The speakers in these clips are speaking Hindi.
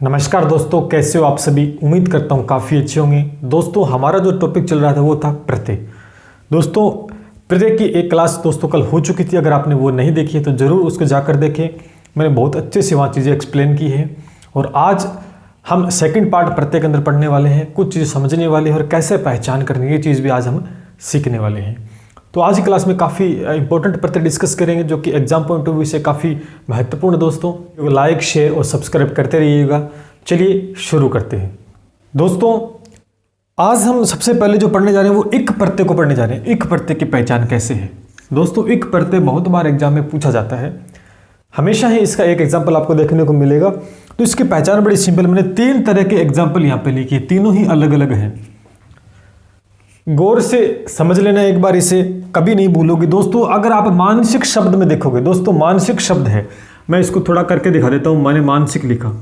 नमस्कार दोस्तों, कैसे हो आप सभी। उम्मीद करता हूँ काफ़ी अच्छे होंगे। दोस्तों हमारा जो टॉपिक चल रहा था वो था प्रत्यय। दोस्तों प्रत्यय की एक क्लास दोस्तों कल हो चुकी थी। अगर आपने वो नहीं देखी है तो ज़रूर उसको जाकर देखें। मैंने बहुत अच्छे से वहाँ चीज़ें एक्सप्लेन की है। और आज हम सेकंड पार्ट प्रत्यय के अंदर पढ़ने वाले हैं। कुछ चीज़ें समझने वाले हैं और कैसे पहचान करनी ये चीज़ भी आज हम सीखने वाले हैं। तो आज की क्लास में काफ़ी इंपॉर्टेंट प्रत्यय डिस्कस करेंगे जो कि एग्जाम पॉइंट ऑफ व्यू से काफ़ी महत्वपूर्ण है। दोस्तों लाइक शेयर और सब्सक्राइब करते रहिएगा। चलिए शुरू करते हैं। दोस्तों आज हम सबसे पहले जो पढ़ने जा रहे हैं वो इक प्रत्यय को पढ़ने जा रहे हैं। इक प्रत्यय की पहचान कैसे है। दोस्तों इक प्रत्यय बहुत बार एग्जाम में पूछा जाता है, हमेशा ही इसका एक एग्जाम्पल आपको देखने को मिलेगा। तो इसकी पहचान बड़ी सिंपल, मैंने 3 तरह के एग्जाम्पल यहाँ पे लिखे, तीनों ही अलग अलग हैं। गौर से समझ लेना एक बार, इसे कभी नहीं भूलोगे। दोस्तों अगर आप मानसिक शब्द में देखोगे, दोस्तों मानसिक शब्द है, मैं इसको थोड़ा करके दिखा देता हूं। मैंने मानसिक लिखा,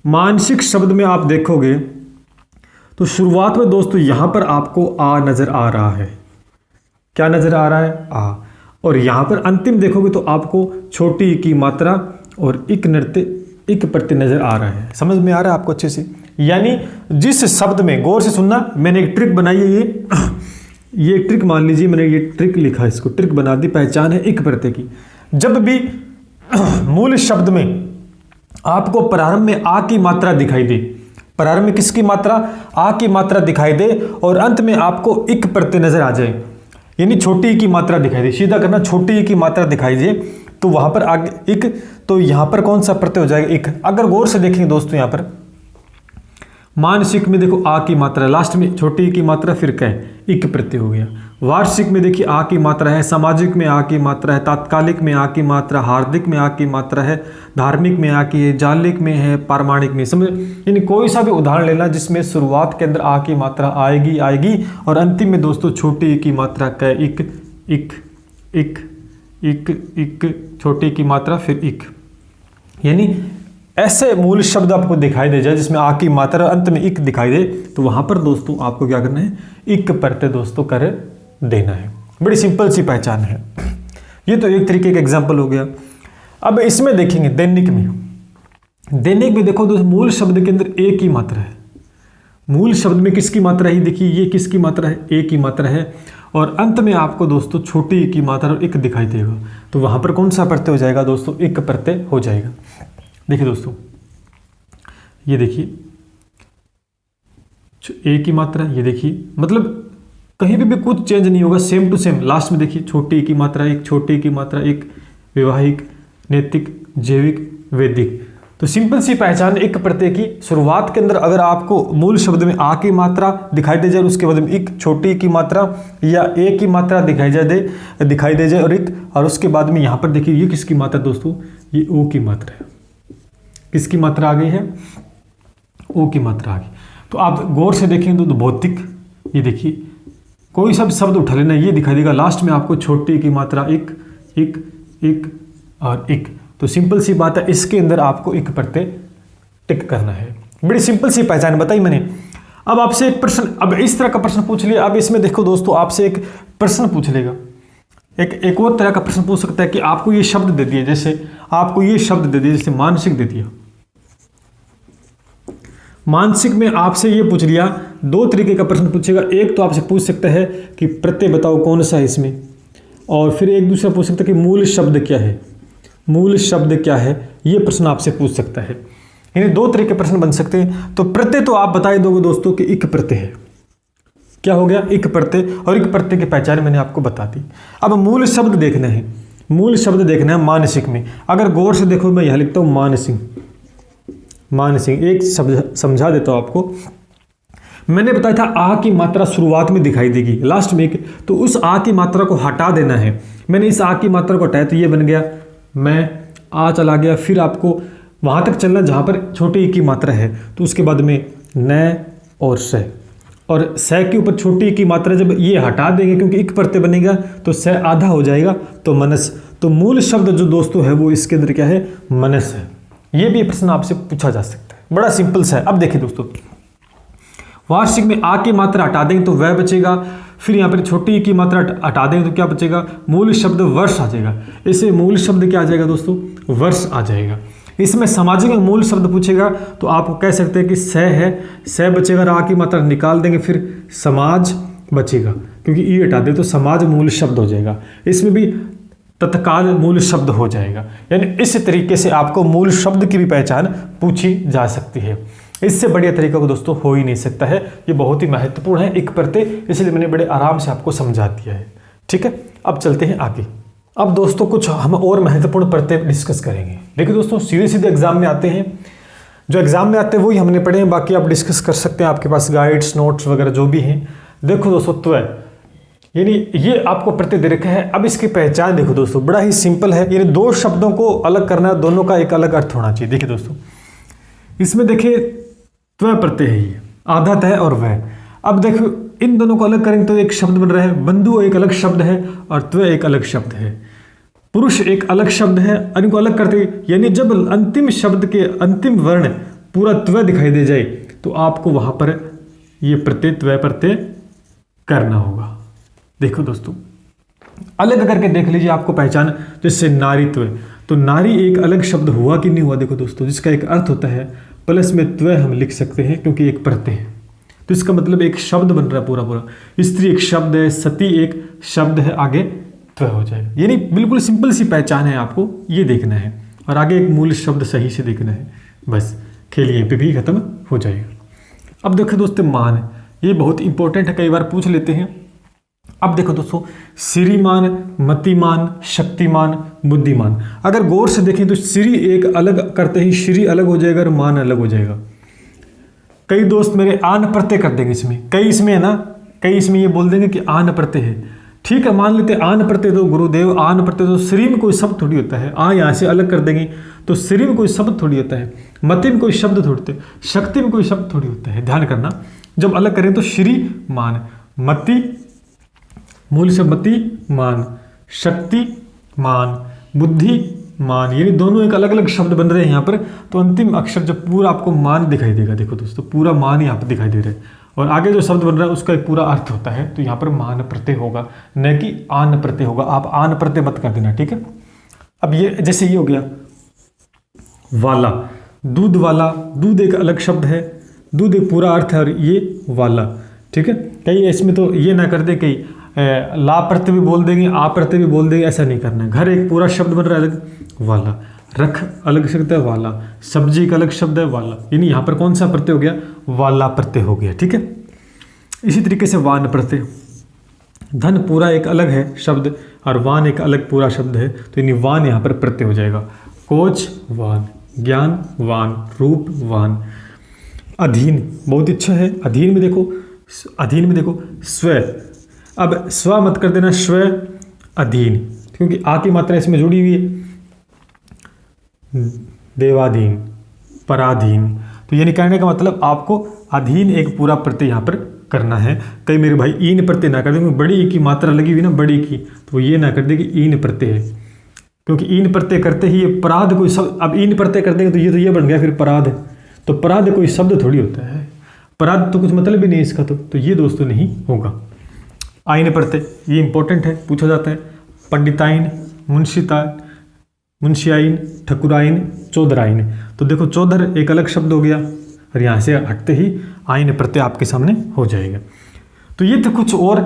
मानसिक शब्द में आप देखोगे तो शुरुआत में दोस्तों यहां पर आपको आ नजर आ रहा है। क्या नजर आ रहा है? आ। और यहां पर अंतिम देखोगे तो आपको छोटी ई की मात्रा और इक नृत्य इक प्रत्यय नजर आ रहा है। समझ में आ रहा है आपको अच्छे से? यानी जिस शब्द में, गौर से सुनना, मैंने एक ट्रिक बनाई है। ये ट्रिक मान लीजिए, मैंने ये ट्रिक लिखा, इसको ट्रिक बना दी। पहचान है इक प्रत्यय की। जब भी मूल शब्द में आपको प्रारंभ में आ की मात्रा दिखाई दे, प्रारंभ में किसकी मात्रा? आ की मात्रा दिखाई दे और अंत में आपको इक प्रत्यय नजर आ जाए, यानी छोटी ई की मात्रा दिखाई दे, सीधा करना, छोटी ई की मात्रा दिखाई दे, तो वहां पर आगे इक, तो यहां पर कौन सा प्रत्यय हो जाएगा? इक। अगर गौर से देखेंगे दोस्तों यहां पर मानसिक में देखो आ की मात्रा, लास्ट में छोटी ई की मात्रा, फिर क्या है? इक प्रत्यय हो गया। वार्षिक में देखिए आ की मात्रा है, सामाजिक में आ की मात्रा है, तात्कालिक में आ की मात्रा, हार्दिक में आ की मात्रा है, धार्मिक में आ की है, जालिक में है, पारमाणिक में। समझ, यानी कोई सा भी उदाहरण लेना जिसमें शुरुआत के अंदर आ की मात्रा आएगी और अंतिम में दोस्तों छोटी ई की मात्रा क्या? इक इक इक इक इक, छोटी की मात्रा फिर इक। यानी ऐसे मूल शब्द आपको दिखाई दे जाए जिसमें आ की मात्रा अंत में इक दिखाई दे, तो वहां पर दोस्तों आपको क्या करना है? इक प्रत्यय दोस्तों कर देना है। बड़ी सिंपल सी पहचान है। ये तो एक तरीके का एग्जाम्पल हो गया। अब इसमें देखेंगे दैनिक में। दैनिक में देखो दोस्तों मूल शब्द के अंदर ए की मात्रा है। मूल शब्द में किसकी मात्रा है? देखिए ये किसकी मात्रा है? ए की मात्रा है। और अंत में आपको दोस्तों छोटी की मात्रा और इक दिखाई देगा, तो वहां पर कौन सा प्रत्यय हो जाएगा दोस्तों? इक प्रत्यय हो जाएगा। देखिए दोस्तों, ये देखिए ए की मात्रा, ये देखिए, मतलब कहीं भी कुछ चेंज नहीं होगा, सेम टू सेम। लास्ट में देखिए छोटी की मात्रा एक, छोटी की मात्रा एक, वैवाहिक, नैतिक, जैविक, वैदिक। तो सिंपल सी पहचान इक प्रत्यय की। शुरुआत के अंदर अगर आपको मूल शब्द में आ की मात्रा दिखाई दे जाए, उसके बाद में इक, छोटी की मात्रा या ए की मात्रा दिखाई दे जाए और इक, और उसके बाद में यहाँ पर देखिए ये किसकी मात्रा दोस्तों? ये ओ की मात्रा है। किसकी मात्रा आ गई है? ओ की मात्रा आ गई। तो आप गौर से देखेंगे तो भौतिक, ये देखिए कोई सब शब्द उठा लेना, ये दिखाई देगा लास्ट में आपको छोटी की मात्रा इक इक इक और इक। तो सिंपल सी बात है, इसके अंदर आपको इक प्रत्यय टिक करना है। बड़ी सिंपल सी पहचान बताई मैंने। अब आपसे एक प्रश्न, अब इस तरह का प्रश्न पूछ लिया। अब इसमें देखो दोस्तों, आपसे एक प्रश्न पूछ लेगा, एक और तरह का प्रश्न पूछ सकता है कि आपको ये शब्द दे दिए, जैसे आपको ये शब्द दे दिया, जैसे मानसिक दे दिया। मानसिक में आपसे ये पूछ लिया, 2 तरीके का प्रश्न पूछेगा। एक तो आपसे पूछ सकता है कि प्रत्यय बताओ कौन सा है इसमें, और फिर एक दूसरा पूछ सकता है कि मूल शब्द क्या है। मूल शब्द क्या है, ये प्रश्न आपसे पूछ सकता है। यानी 2 तरह के प्रश्न बन सकते हैं। तो प्रत्यय तो आप बता ही दोगे दोस्तों कि इक प्रत्यय है। क्या हो गया? इक प्रत्यय। और इक प्रत्यय की पहचान मैंने आपको बता दी। अब मूल शब्द देखना है। मूल शब्द देखना है मानसिक में। अगर गौर से देखो, मैं यहां लिखता हूं मानसिक। मानसिक एक शब्द समझा देता हूं आपको। मैंने बताया था आ की मात्रा शुरुआत में दिखाई देगी, लास्ट में एक, तो उस आ की मात्रा को हटा देना है। मैंने इस आ की मात्रा को हटाया तो ये बन गया मैं, आ चला गया। फिर आपको वहां तक चलना जहां पर छोटी ई की मात्रा है, तो उसके बाद में न और स, और स के ऊपर छोटी की मात्रा जब ये हटा देंगे, क्योंकि इक प्रत्यय बनेगा तो स आधा हो जाएगा, तो मनस। तो मूल शब्द जो दोस्तों है वो इसके अंदर क्या है? मनस है। ये भी प्रश्न आपसे पूछा जा सकता है, बड़ा सिंपल सा है। अब देखिए दोस्तों, वार्षिक में आ की मात्रा हटा देंगे तो वह बचेगा, फिर यहाँ पर छोटी की मात्रा हटा देंगे तो क्या बचेगा? मूल शब्द वर्ष आ जाएगा। इसे मूल शब्द क्या आ जाएगा दोस्तों? वर्ष आ जाएगा। इसमें सामाजिक में मूल शब्द पूछेगा तो आप कह सकते हैं कि स है, स बचेगा, रा की मात्रा निकाल देंगे, फिर समाज बचेगा, क्योंकि ई हटा दे तो समाज मूल शब्द हो जाएगा। इसमें भी तत्काल मूल शब्द हो जाएगा। यानी इस तरीके से आपको मूल शब्द की भी पहचान पूछी जा सकती है। इससे बढ़िया तरीका को दोस्तों हो ही नहीं सकता है। ये बहुत ही महत्वपूर्ण है एक प्रत्यय, इसलिए मैंने बड़े आराम से आपको समझा दिया है। ठीक है, अब चलते हैं आगे। अब दोस्तों कुछ हम और महत्वपूर्ण प्रत्यय डिस्कस करेंगे। देखिए दोस्तों, सीधे सीधे एग्जाम में आते हैं, जो एग्जाम में आते हैं वही हमने पढ़े हैं, बाकी आप डिस्कस कर सकते हैं, आपके पास गाइड्स नोट्स वगैरह जो भी हैं। देखो दोस्तों, त्वय, यानी ये आपको प्रत्यय दे रखा है। अब इसकी पहचान देखो दोस्तों, बड़ा ही सिंपल है। यानी दो शब्दों को अलग करना, दोनों का एक अलग अर्थ होना चाहिए। देखिए दोस्तों, इसमें देखिए त्वय प्रत्यय है, ये आधा तय और वह। अब देखो इन दोनों को अलग करेंगे तो एक शब्द बन रहा है। बंधु एक अलग शब्द है और त्वय एक अलग शब्द है। पुरुष एक अलग शब्द है, इनको अलग करते, यानी जब अंतिम शब्द के अंतिम वर्ण पूरा त्वय दिखाई दे जाए तो आपको वहां पर ये प्रत्यय त्वय प्रत्यय करना होगा। देखो दोस्तों, अलग करके देख लीजिए आपको पहचान। जैसे नारीत्व, तो नारी एक अलग शब्द हुआ कि नहीं हुआ? देखो दोस्तों, जिसका एक अर्थ होता है प्लस में त्वय हम लिख सकते हैं क्योंकि एक प्रत्यय है, तो इसका मतलब एक शब्द बन रहा है पूरा पूरा। स्त्री एक शब्द है, सती एक शब्द है, आगे त्वय हो जाएगा। यानी बिल्कुल सिंपल सी पहचान है, आपको ये देखना है और आगे एक मूल शब्द सही से देखना है, बस खेल यहीं पे भी खत्म हो जाएगा। अब देखो दोस्तों, मान, ये बहुत इंपॉर्टेंट है, कई बार पूछ लेते हैं। अब देखो दोस्तों, श्रीमान, मतिमान, शक्तिमान, बुद्धिमान, अगर गौर से देखें तो श्री एक अलग करते ही श्री अलग हो जाएगा और मान अलग हो जाएगा। कई दोस्त मेरे आन प्रत्यय कर देंगे इसमें, कई इसमें है ना, कई इसमें ये बोल देंगे कि आन प्रत्यय है। ठीक है, मान लेते आन प्रत्यय दो गुरुदेव, आन प्रत्यय दो, श्री में कोई शब्द थोड़ी होता है, आ यहाँ से अलग कर देंगे तो श्री में कोई शब्द थोड़ी होता है, मति में कोई शब्द थोड़ी होता है, शक्ति में कोई शब्द थोड़ी होता है। ध्यान करना, जब अलग करें तो श्री मान, मति मूल से मति मान, शक्ति मान, बुद्धि मान, यानी दोनों एक अलग अलग शब्द बन रहे हैं यहाँ पर। तो अंतिम अक्षर जब पूरा आपको मान दिखाई देगा, देखो दोस्तों पूरा मान यहाँ पर दिखाई दे रहा है और आगे जो शब्द बन रहा है उसका एक पूरा अर्थ होता है, तो यहाँ पर मान प्रत्यय होगा, न कि आन प्रत्यय होगा। आप आन प्रत्यय मत कर देना, ठीक है। अब ये जैसे ये हो गया वाला, दूध वाला, दूध एक अलग शब्द है, दूध एक पूरा अर्थ है और ये वाला, ठीक है। कई इसमें तो ये ना कर दे, कई ला प्रत्यय भी बोल देंगे, आ प्रत्यय भी बोल देंगे, ऐसा नहीं करना है। घर एक पूरा शब्द बन रहा है अलग, वाला, रख अलग शब्द है वाला, सब्जी का अलग शब्द है वाला, यानी यहाँ पर कौन सा प्रत्यय हो गया? वाला प्रत्यय हो गया, ठीक है। इसी तरीके से वान प्रत्यय, धन पूरा एक अलग है शब्द और वान एक अलग पूरा शब्द है, तो यानी वान यहाँ पर प्रत्यय हो जाएगा। कोच वान, ज्ञान वान, रूप वान। अधीन बहुत अच्छा है, अधीन में देखो, अधीन में देखो स्व, अब स्व मत कर देना, स्व अधीन, क्योंकि आ की मात्रा इसमें जुड़ी हुई है। देवाधीन, पराधीन, तो यानी कहने का मतलब आपको अधीन एक पूरा प्रत्यय यहाँ पर करना है। कई मेरे भाई ईन प्रत्यय ना कर देंगे, बड़ी की मात्रा लगी हुई ना बड़ी की, तो ये ना कर दे कि ईन प्रत्यय है, क्योंकि ईन प्रत्यय करते ही ये पराध कोई शब्द, अब ईन प्रत्यय कर देंगे तो ये बन गया फिर पराध, तो पराध कोई शब्द थोड़ी होता है, पराध तो कुछ मतलब ही नहीं इसका, तो ये दोस्तों नहीं होगा। आइन प्रत्यय ये इंपॉर्टेंट है, पूछा जाता है। पंडिताइन, मुंशियाइन, ठकुराइन, चौधराइन, तो देखो चौधर एक अलग शब्द हो गया और यहाँ से हटते ही आइन प्रत्यय आपके सामने हो जाएगा। तो ये थे कुछ और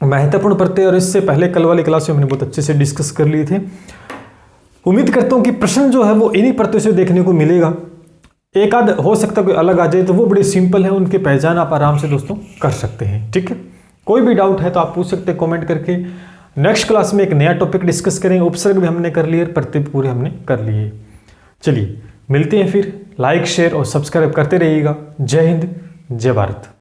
महत्वपूर्ण प्रत्यय, और इससे पहले कल वाली क्लास में हमने बहुत अच्छे से डिस्कस कर लिए थे। उम्मीद करता हूँ कि प्रश्न जो है वो इन्हीं प्रत्यय से देखने को मिलेगा। एक आध हो सकता है कोई अलग आ जाए, तो वो बड़े सिंपल है, उनकी पहचान आप आराम से दोस्तों कर सकते हैं, ठीक है। कोई भी डाउट है तो आप पूछ सकते हैं कमेंट करके। नेक्स्ट क्लास में एक नया टॉपिक डिस्कस करेंगे, उपसर्ग भी हमने कर लिए, प्रत्यय पूरे हमने कर लिए। चलिए मिलते हैं फिर, लाइक शेयर और सब्सक्राइब करते रहिएगा। जय हिंद, जय भारत।